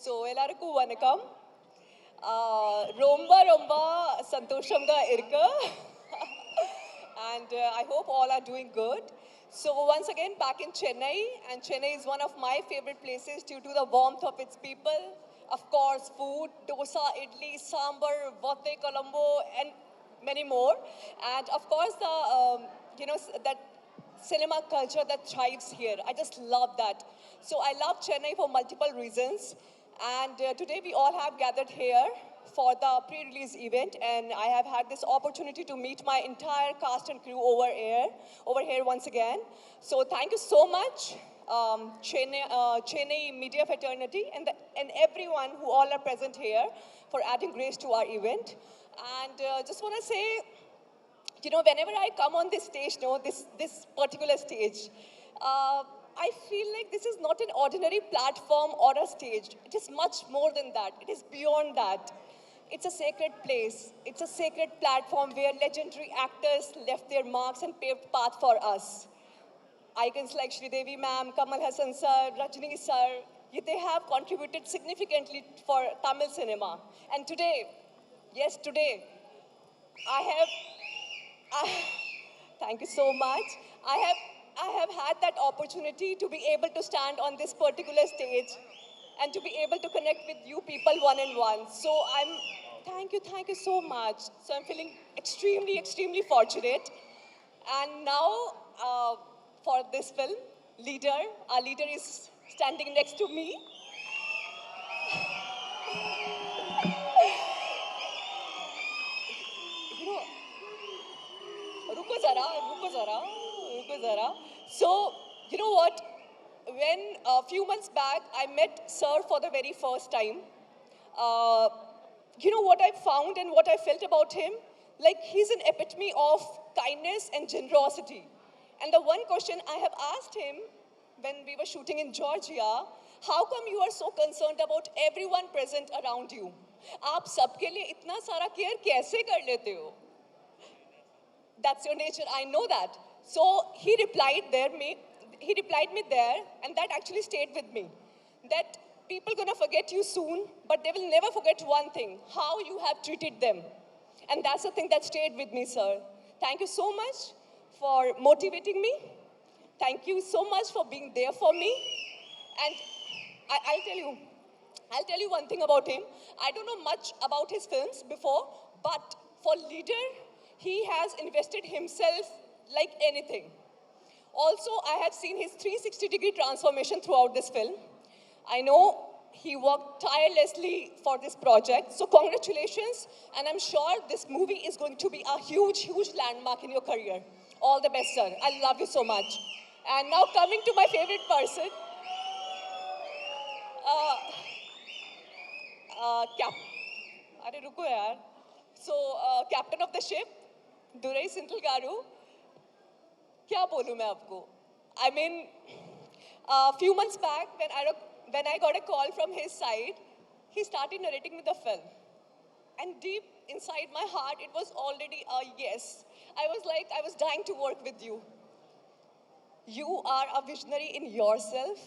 So, எல்லாருக்கும் வணக்கம். ரொம்ப ரொம்ப சந்தோஷம்గా இருக்கு. And I hope all are doing good. So once again back in Chennai, and Chennai is one of my favorite places due to the warmth of its people. Of course, food, dosa, idli, sambar, vate, Colombo, and many more. And of course, the that cinema culture that thrives here. I just love that. So I love Chennai for multiple reasons. And today we all have gathered here for the pre-release event, and I have had this opportunity to meet my entire cast and crew over here once again. So thank you so much, Chennai Media Fraternity, and everyone who all are present here for adding grace to our event. And just want to say, whenever I come on this stage, this particular stage, I feel like this is not an ordinary platform or a stage. It is much more than that. It is beyond that. It's a sacred place. It's a sacred platform where legendary actors left their marks and paved path for us. Icons like Sridevi ma'am, Kamal Hassan sir, Rajni sir, they have contributed significantly for Tamil cinema. And today, yes, today, I have thank you so much. I have had that opportunity to be able to stand on this particular stage and to be able to connect with you people one on one. So thank you so much. So I'm feeling extremely, extremely fortunate. And now for this film, our leader is standing next to me. रुको जरा. So, you know what? When a few months back I met Sir for the very first time, you know what I found and what I felt about him? Like he's an epitome of kindness and generosity. And the one question I have asked him when we were shooting in Georgia, how come you are so concerned about everyone present around you? आप सबके लिए इतना सारा care कैसे कर लेते हो? That's your nature, I know that. So he replied me there, and that actually stayed with me. That people gonna forget you soon, but they will never forget one thing, how you have treated them. And that's the thing that stayed with me, sir. Thank you so much for motivating me. Thank you so much for being there for me. And I'll tell you one thing about him. I don't know much about his films before, but for Leader, he has invested himself like anything. Also, I have seen his 360-degree transformation throughout this film. I know he worked tirelessly for this project. So congratulations, and I'm sure this movie is going to be a huge, huge landmark in your career. All the best, sir. I love you so much. And now coming to my favorite person, अरे रुको यार. So, captain of the ship, Durai Sinthal Garu. क्या बोलूँ मैं आपको? I mean, a few months back, when I got a call from his side, he started narrating me the film. And deep inside my heart, it was already a yes. I was dying to work with you. You are a visionary in yourself.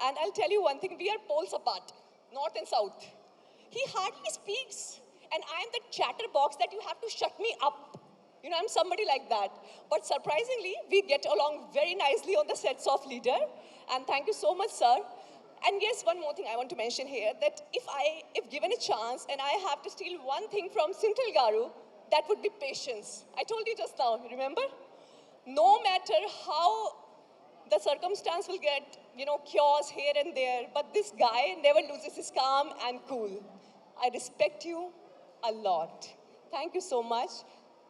And I'll tell you one thing, we are poles apart, north and south. He hardly speaks. And I'm the chatterbox that you have to shut me up. I'm somebody like that. But surprisingly, we get along very nicely on the sets of Leader. And thank you so much, sir. And yes, one more thing I want to mention here, that if given a chance and I have to steal one thing from Sinthal Garu, that would be patience. I told you just now, remember? No matter how the circumstance will get, chaos here and there, but this guy never loses his calm and cool. I respect you a lot. Thank you so much.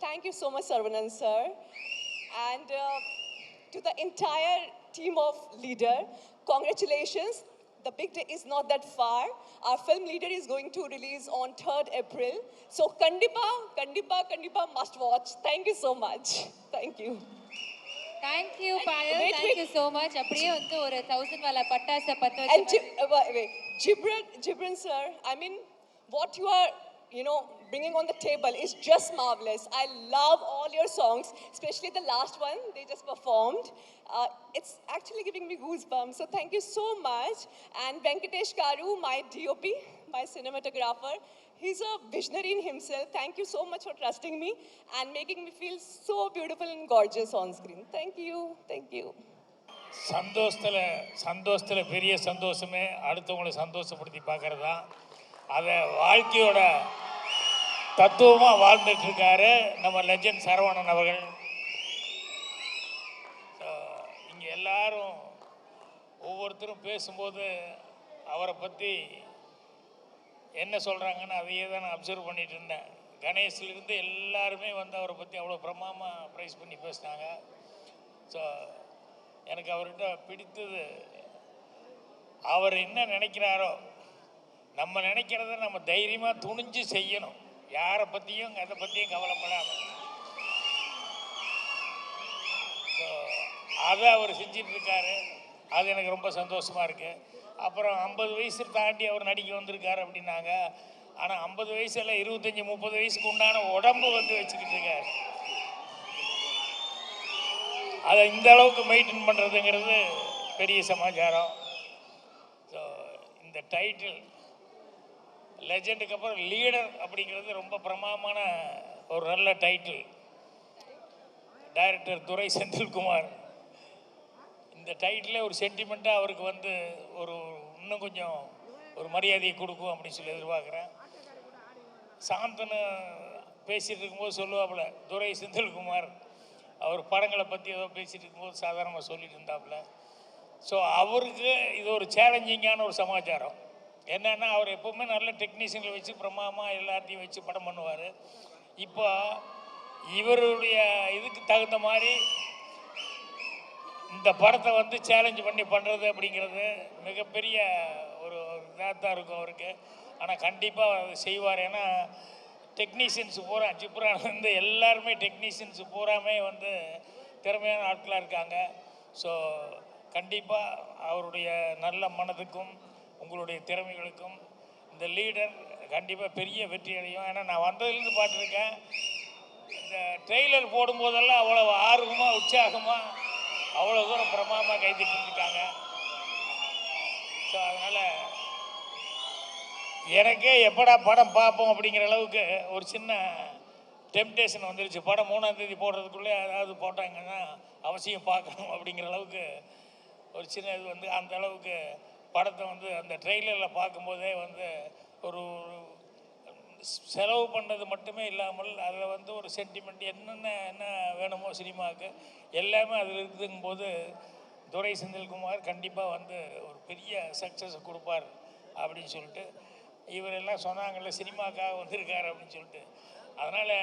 Thank you so much, Saravanan sir. And to the entire team of Leader, congratulations. The big day is not that far. Our film Leader is going to release on 3rd April. So Kandipa must watch. Thank you so much. Thank you. Thank you, Payal. Thank you so much. அப்படியே வந்து ஒரு 1000 வாலா பட்டாசை பத்த வச்சு. And Jibran sir, I mean, what you are bringing on the table is just marvelous. I love all your songs, especially the last one they just performed. It's actually giving me goosebumps. So thank you so much. And Venkatesh Garu, my DOP, my cinematographer, he's a visionary in himself. Thank you so much for trusting me and making me feel so beautiful and gorgeous on screen. Thank you. Thank you. சந்தோஷத்தில் பெரிய சந்தோஷமே அடுத்தவங்களை சந்தோஷப்படுத்தி பார்க்கறது தான். அதை வாழ்க்கையோட தத்துவமாக வாழ்ந்துட்டுருக்காரு நம்ம லெஜண்ட் சரவணன் அவர்கள். இங்கே எல்லாரும் ஒவ்வொருத்தரும் பேசும்போது அவரை பற்றி என்ன சொல்கிறாங்கன்னு அதையே தான் நான் அப்சர்வ் பண்ணிகிட்டு இருந்தேன். கணேஷ்லேருந்து எல்லாருமே வந்து அவரை பற்றி அவ்வளோ பிரமாதமாக ப்ரைஸ் பண்ணி பேசினாங்க. ஸோ எனக்கு அவர்கிட்ட பிடித்தது அவர் என்ன நினைக்கிறாரோ நம்ம நினைக்கிறத நம்ம தைரியமாக துணிஞ்சு செய்யணும். யாரை பற்றியும் எதை பற்றியும் கவலைப்படாமல். ஸோ அதை அவர் செஞ்சிட்ருக்காரு. அது எனக்கு ரொம்ப சந்தோஷமாக இருக்குது. அப்புறம் 50 வயசு தாண்டி அவர் நடிக்க வந்திருக்காரு அப்படின்னாங்க. ஆனால் 50 வயசில் 25-30 வயசுக்கு உண்டான உடம்பு வந்து வச்சுக்கிட்டு இருக்காரு. அதை இந்த அளவுக்கு மெயின்டைன் பண்ணுறதுங்கிறது பெரிய சமாச்சாரம். ஸோ இந்த டைட்டில் லெஜெண்டுக்கு அப்புறம் லீடர் அப்படிங்கிறது ரொம்ப பிரமாதமான ஒரு நல்ல டைட்டில். டைரக்டர் துரை செந்தில்குமார் இந்த டைட்டிலே ஒரு சென்டிமெண்ட்டாக அவருக்கு வந்து ஒரு இன்னும் கொஞ்சம் ஒரு மரியாதையை கொடுக்கும் அப்படின்னு சொல்லி எதிர்பார்க்குறேன். சாந்தனு பேசிகிட்டு இருக்கும்போது சொல்லுவாப்புல, துரை செந்தில்குமார் அவர் படங்களை பற்றி ஏதோ பேசிகிட்டு இருக்கும்போது சாதாரணமாக சொல்லிட்டு இருந்தாப்புல. ஸோ அவருக்கு இது ஒரு சேலஞ்சிங்கான ஒரு சமாச்சாரம். என்னென்னா அவர் எப்போவுமே நல்ல டெக்னீஷியன்களை வச்சு பிரமாதமாக எல்லாத்தையும் வச்சு படம் பண்ணுவார். இப்போ இவருடைய இதுக்கு தகுந்த மாதிரி இந்த படத்தை வந்து சேலஞ்ச் பண்ணி பண்ணுறது அப்படிங்கிறது மிகப்பெரிய ஒரு இதாக தான் இருக்கும் அவருக்கு. ஆனால் கண்டிப்பாக அதை செய்வார். ஏன்னா டெக்னீஷியன்ஸ் பூரா ஜிப்ரான்லேருந்து எல்லாருமே டெக்னீஷியன்ஸ் பூராமே வந்து திறமையான ஆட்களாக இருக்காங்க. ஸோ கண்டிப்பாக அவருடைய நல்ல மனதுக்கும் உங்களுடைய திறமைகளுக்கும் இந்த லீடர் கண்டிப்பாக பெரிய வெற்றி அடையும். ஏன்னா நான் வந்ததுலேருந்து பார்த்துருக்கேன், இந்த ட்ரெய்லர் போடும்போதெல்லாம் அவ்வளோ ஆர்வமாக உற்சாகமாக அவ்வளோ தூரம் பிரமாதமாக கைதிட்டுருக்காங்க. ஸோ அதனால் எனக்கே எப்படா படம் பார்ப்போம் அப்படிங்கிற அளவுக்கு ஒரு சின்ன டெம்டேஷன் வந்துருச்சு. படம் 3ஆம் தேதி போடுறதுக்குள்ளே ஏதாவது போட்டாங்கன்னா அவசியம் பார்க்கணும் அப்படிங்கிற அளவுக்கு ஒரு சின்ன இது வந்து அந்த அளவுக்கு படத்தை வந்து அந்த ட்ரெய்லரில் பார்க்கும்போதே வந்து ஒரு செலவு பண்ணது மட்டுமே இல்லாமல் அதில் வந்து ஒரு சென்டிமெண்ட் என்ன வேணுமோ சினிமாவுக்கு எல்லாமே அதில் இருக்குதுங்கும்போது துரை செந்தில்குமார் கண்டிப்பாக வந்து ஒரு பெரிய சக்ஸஸ் கொடுப்பார் அப்படின்னு சொல்லிட்டு இவரெல்லாம் சொன்னாங்கல்ல சினிமாக்காக வந்திருக்காரு அப்படின்னு சொல்லிட்டு. அதனால்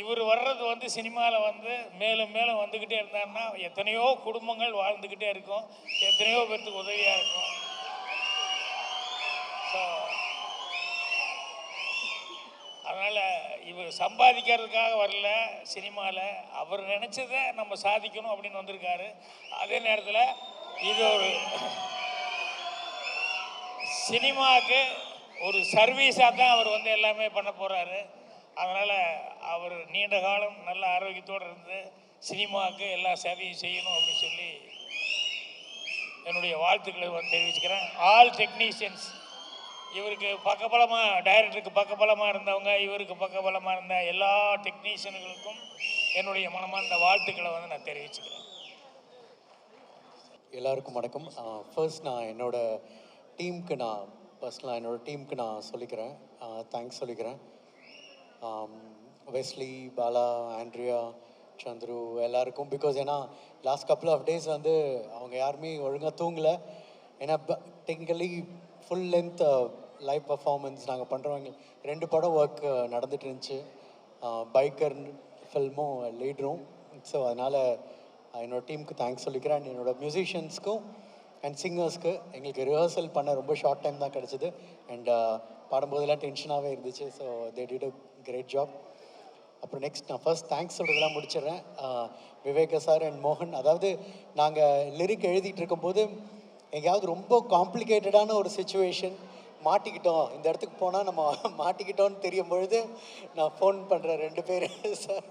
இவர் வர்றது வந்து சினிமாவில் வந்து மேலும் மேலும் வந்துக்கிட்டே இருந்தாருன்னா எத்தனையோ குடும்பங்கள் வாழ்ந்துக்கிட்டே இருக்கும், எத்தனையோ பேருக்கு உதவியாக இருக்கும். ஸோ அதனால் இவர் சம்பாதிக்கிறதுக்காக வரல சினிமாவில், அவர் நினச்சதை நம்ம சாதிக்கணும் அப்படின்னு வந்திருக்காரு. அதே நேரத்தில் இது ஒரு சினிமாவுக்கு ஒரு சர்வீஸாக தான் அவர் வந்து எல்லாமே பண்ண போகிறாரு. அதனால் அவர் நீண்ட காலம் நல்ல ஆரோக்கியத்தோடு இருந்து சினிமாவுக்கு எல்லா சேவையும் செய்யணும் அப்படின்னு சொல்லி என்னுடைய வாழ்த்துக்களை வந்து தெரிவிச்சுக்கிறேன். ஆல் டெக்னீஷியன்ஸ் இவருக்கு பக்கபலமாக, டைரக்டருக்கு பக்கபலமாக இருந்தவங்க, இவருக்கு பக்கபலமாக இருந்த எல்லா டெக்னீஷியன்களுக்கும் என்னுடைய மனமார்ந்த வாழ்த்துக்களை வந்து நான் தெரிவிச்சுக்கிறேன். எல்லாருக்கும் வணக்கம். ஃபர்ஸ்ட் நான் என்னோடய டீமுக்கு நான் சொல்லிக்கிறேன், தேங்க்ஸ் சொல்லிக்கிறேன். வெஸ்லி, பாலா, ஆண்ட்ரியா, சந்துரு எல்லாருக்கும். பிகாஸ் ஏன்னா லாஸ்ட் கப்புள் ஆஃப் டேஸ் வந்து அவங்க யாருமே ஒழுங்காக தூங்கலை. ஏன்னா technically full length live performance நாங்கள் பண்ணுறவங்க 2 படம் ஒர்க் நடந்துட்டு இருந்துச்சு, பைக்கர் ஃபில்மும் லீடரும். ஸோ அதனால் என்னோடய டீமுக்கு தேங்க்ஸ் சொல்லிக்கிறேன். அண்ட் என்னோடய மியூசிஷியன்ஸ்க்கும் அண்ட் சிங்கர்ஸ்க்கு எங்களுக்கு ரிஹர்சல் பண்ண ரொம்ப ஷார்ட் டைம் தான் கிடச்சிது. அண்ட் பாடும்போதெல்லாம் டென்ஷனாகவே இருந்துச்சு. So they did a great job. அப்புறம் நெக்ஸ்ட் நான் ஃபர்ஸ்ட் தேங்க்ஸ் சொல்கிறதெல்லாம் முடிச்சிடுறேன். விவேக சார் அண்ட் மோகன். அதாவது நாங்கள் லிரிக் எழுதிட்டு இருக்கும்போது எங்கேயாவது ரொம்ப காம்ப்ளிகேட்டடான ஒரு சுச்சுவேஷன், மாட்டிக்கிட்டோம், இந்த இடத்துக்கு போனால் நம்ம மாட்டிக்கிட்டோம்னு தெரியும் பொழுது நான் ஃபோன் பண்ணுறேன் 2 பேர் சார்.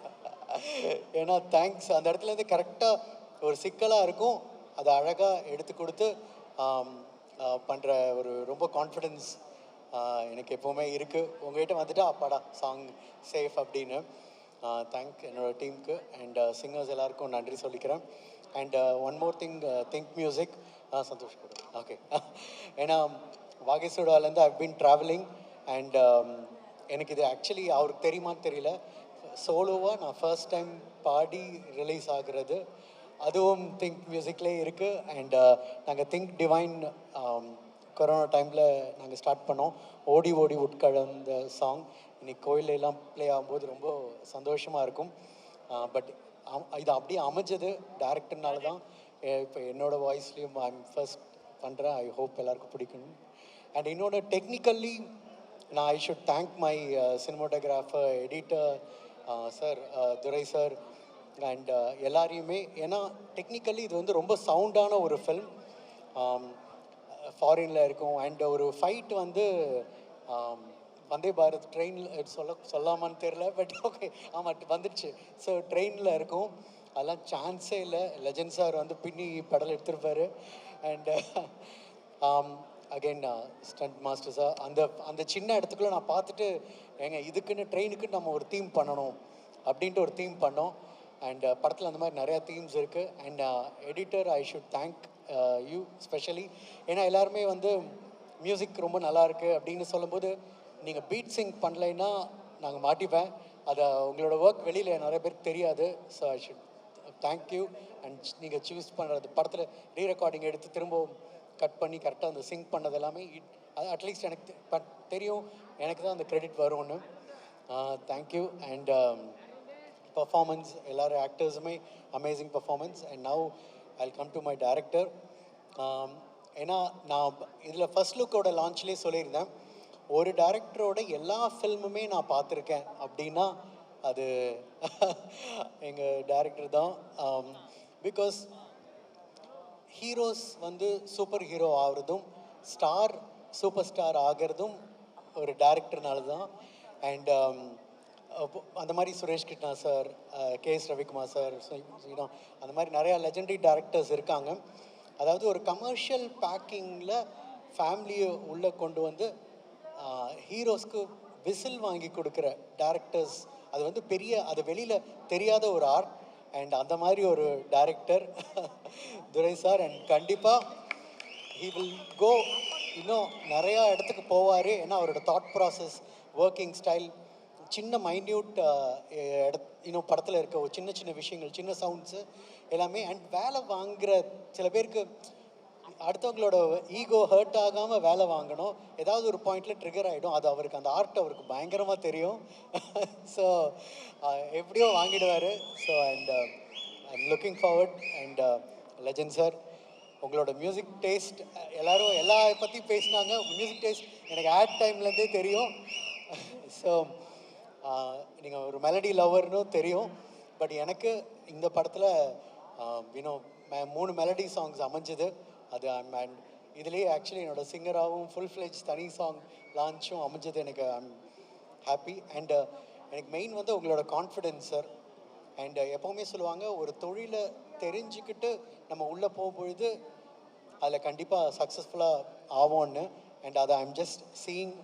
ஏன்னா தேங்க்ஸ், அந்த இடத்துலேருந்து கரெக்டாக ஒரு சிக்கலாக இருக்கும், அதை அழகாக எடுத்து கொடுத்து பண்ணுற ஒரு ரொம்ப கான்ஃபிடென்ஸ் எனக்கு எப்போவுமே இருக்குது. உங்கள்கிட்ட வந்துட்டு அப்பாடா சாங் சேஃப் அப்படின்னு. தேங்க் என்னோட டீமுக்கு அண்ட் சிங்கர்ஸ் எல்லாருக்கும் நன்றி சொல்லிக்கிறேன். And one more thing, think music Santosh கூட ஓகே. ஏன்னா வாகேஸ்வராலேருந்து ஐ பீன் ட்ராவலிங் அண்ட் எனக்கு இது ஆக்சுவலி அவருக்கு தெரியுமான்னு தெரியல, சோலோவாக நான் ஃபர்ஸ்ட் டைம் பாடி ரிலீஸ் ஆகுறது, அதுவும் திங்க் மியூசிக்லேயே இருக்குது. அண்ட் நாங்கள் திங்க் டிவைன் கொரோனா டைமில் நாங்கள் ஸ்டார்ட் பண்ணோம். ஓடி ஓடி உட்கழந்த சாங் இன்னைக்கு கோயிலெல்லாம் ப்ளே ஆகும்போது ரொம்ப சந்தோஷமாக இருக்கும். பட் இது அப்படியே அமைஞ்சது டேரக்டர்னால தான். இப்போ என்னோடய வாய்ஸ்லேயும் ஐ ஃபர்ஸ்ட் பண்ணுறேன். ஐ ஹோப் எல்லாருக்கும் பிடிக்கணும். அண்ட் இன்னொன்று டெக்னிக்கல்லி நான் I should thank my cinematographer, editor sir, Durai sir and எல்லாரையுமே. ஏன்னா டெக்னிக்கலி இது வந்து ரொம்ப சவுண்டான ஒரு ஃபில்ம், ஃபாரினில் இருக்கும். அண்ட் ஒரு ஃபைட் வந்து வந்தே பாரத் ட்ரெயினில் சொல்லாமான்னு தெரில, பட் ஓகே ஆமாம் வந்துடுச்சு. ஸோ ட்ரெயினில் இருக்கும், அதெல்லாம் சான்ஸே இல்லை. லெஜண்ட் சார் வந்து பின்னி படல் எடுத்திருப்பாரு. And again stunt master sir அந்த சின்ன இடத்துக்குள்ளே நான் பார்த்துட்டு, ஏங்க இதுக்குன்னு ட்ரெயினுக்குன்னு நம்ம ஒரு தீம் பண்ணணும் அப்படின்ட்டு ஒரு தீம் பண்ணோம். அண்ட் படத்தில் அந்த மாதிரி நிறையா தீம்ஸ் இருக்குது. And editor I should thank you specially. ஏன்னா எல்லாருமே வந்து மியூசிக் ரொம்ப நல்லாயிருக்கு அப்படின்னு சொல்லும்போது நீங்கள் பீட் சிங் பண்ணலைன்னா நாங்கள் மாட்டிப்பேன். அதை உங்களோட ஒர்க் வெளியில் நிறைய பேருக்கு தெரியாது. So I should thank you. And நீங்கள் சூஸ் பண்ணுறது படத்தில் ரீரெக்கார்டிங் எடுத்து திரும்ப கட் பண்ணி கரெக்டாக அந்த சிங்க் பண்ணது எல்லாமே அது அட்லீஸ்ட் எனக்கு தெரியும், எனக்கு தான் அந்த கிரெடிட் வரும்னு. தேங்க்யூ. அண்ட் பர்ஃபார்மன்ஸ் எல்லாரும் ஆக்டர்ஸுமே amazing performance. And now I come to my director. ஏன்னா நான் இதில் ஃபர்ஸ்ட் லுக்கோட லான்ச்லேயே சொல்லியிருந்தேன், ஒரு டைரக்டரோட எல்லா ஃபில்முமே நான் பார்த்துருக்கேன் அப்படின்னா அது எங்கள் டைரக்டர் தான். பிகாஸ் ஹீரோஸ் வந்து சூப்பர் ஹீரோ ஆகிறதும் ஸ்டார் சூப்பர் ஸ்டார் ஆகிறதும் ஒரு டைரக்டர்னால தான். அண்ட் அந்த மாதிரி Suresh Krishna sir, KS Ravikumar sir, அந்த மாதிரி நிறையா லெஜெண்டரி டைரக்டர்ஸ் இருக்காங்க. அதாவது ஒரு கமர்ஷியல் பேக்கிங்கில் ஃபேமிலியை உள்ளே கொண்டு வந்து ஹீரோஸ்க்கு விசில் வாங்கி கொடுக்குற டைரக்டர்ஸ், அது வந்து பெரிய அது வெளியில் தெரியாத ஒரு ஆர்ட். அண்ட் அந்த மாதிரி ஒரு டைரக்டர் துரை சார். அண்ட் கண்டிப்பாக ஹீ வில் கோ, இன்னும் நிறையா இடத்துக்கு போவார். ஏன்னா அவரோட தாட் ப்ராசஸ், ஒர்க்கிங் ஸ்டைல், சின்ன மைன்யூட் இன்னும் படத்தில் இருக்க ஒரு சின்ன சின்ன விஷயங்கள், சின்ன சவுண்ட்ஸு எல்லாமே. அண்ட் வேலை வாங்குகிற சில பேருக்கு அடுத்தவங்களோட ஈகோ ஹர்ட் ஆகாமல் வேலை வாங்கணும், ஏதாவது ஒரு பாயிண்டில் ட்ரிகர் ஆகிடும். அது அவருக்கு அந்த ஆர்ட் அவருக்கு பயங்கரமாக தெரியும். ஸோ எப்படியோ வாங்கிடுவார். So and I'm looking forward. And legend sir, உங்களோட மியூசிக் டேஸ்ட் எல்லோரும் எல்லா பற்றி பேசினாங்க. மியூசிக் டேஸ்ட் எனக்கு ஆட் டைம்லேருந்தே தெரியும். ஸோ நீங்கள் ஒரு மெலடி லவர்னு தெரியும். பட் எனக்கு இந்த படத்தில் இன்னும் 3 மெலடி சாங்ஸ் அமைஞ்சது. அது அண்ட் இதுலேயே ஆக்சுவலி என்னோடய சிங்கராகவும் ஃபுல் ஃப்ளெஜ் தனி சாங் லான்ச்சும் அமைஞ்சது. எனக்கு ஐம் ஹாப்பி. அண்ட் எனக்கு மெயின் வந்து உங்களோட கான்ஃபிடென்ஸ் சார். அண்ட் எப்போவுமே சொல்லுவாங்க, ஒரு தொழிலை தெரிஞ்சுக்கிட்டு நம்ம உள்ளே போகும்பொழுது அதில் கண்டிப்பாக சக்ஸஸ்ஃபுல்லாக ஆவோன்னு. அண்ட் அதை ஐம் ஜஸ்ட் சீயிங்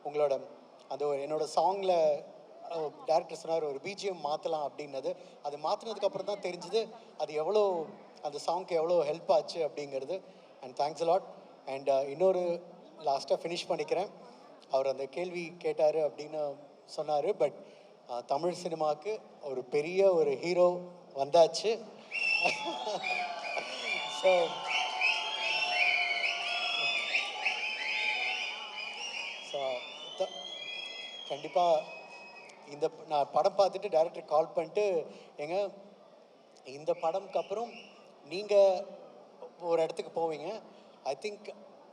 உங்களோட அது என்னோடய சாங்கில் டேரக்டர் சொன்னார் ஒரு பிஜிஎம் மாற்றலாம் அப்படின்னது. அது மாற்றினதுக்கப்புறம் தான் தெரிஞ்சுது அது எவ்வளோ அந்த சாங்க்கு எவ்வளோ ஹெல்ப் ஆச்சு அப்படிங்கிறது. And thanks a lot. அண்ட் இன்னொரு லாஸ்ட்டாக ஃபினிஷ் பண்ணிக்கிறேன். அவர் அந்த கேள்வி கேட்டார் அப்படின்னு சொன்னார். பட் தமிழ் சினிமாவுக்கு ஒரு பெரிய ஒரு ஹீரோ வந்தாச்சு. ஸோ கண்டிப்பாக இந்த நான் படம் பார்த்துட்டு டைரக்டர் கால் பண்ணிட்டு, ஏங்க இந்த படம்க்கு அப்புறம் நீங்கள் ஒரு இடத்துக்கு போவீங்க, ஐ திங்க்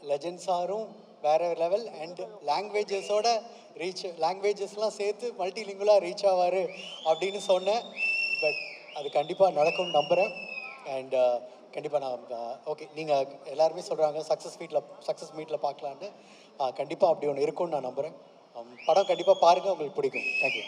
லெஜண்ட் சாரும் வேறு லெவல் அண்ட் லாங்குவேஜஸோட லாங்குவேஜஸ்லாம் சேர்த்து மல்டிலிங்குவலாக ரீச் ஆவார் அப்படின்னு சொன்னேன். பட் அது கண்டிப்பாக நடக்கும்னு நம்புகிறேன். அண்ட் கண்டிப்பாக நான் ஓகே நீங்கள் எல்லாருமே சொல்கிறாங்க சக்ஸஸ் மீட்டில் பார்க்கலான்ட்டு கண்டிப்பாக அப்படி ஒன்று இருக்கும்னு நான் நம்புகிறேன். படம் கண்டிப்பாக பாருங்கள், உங்களுக்கு பிடிக்கும். தேங்க்யூ.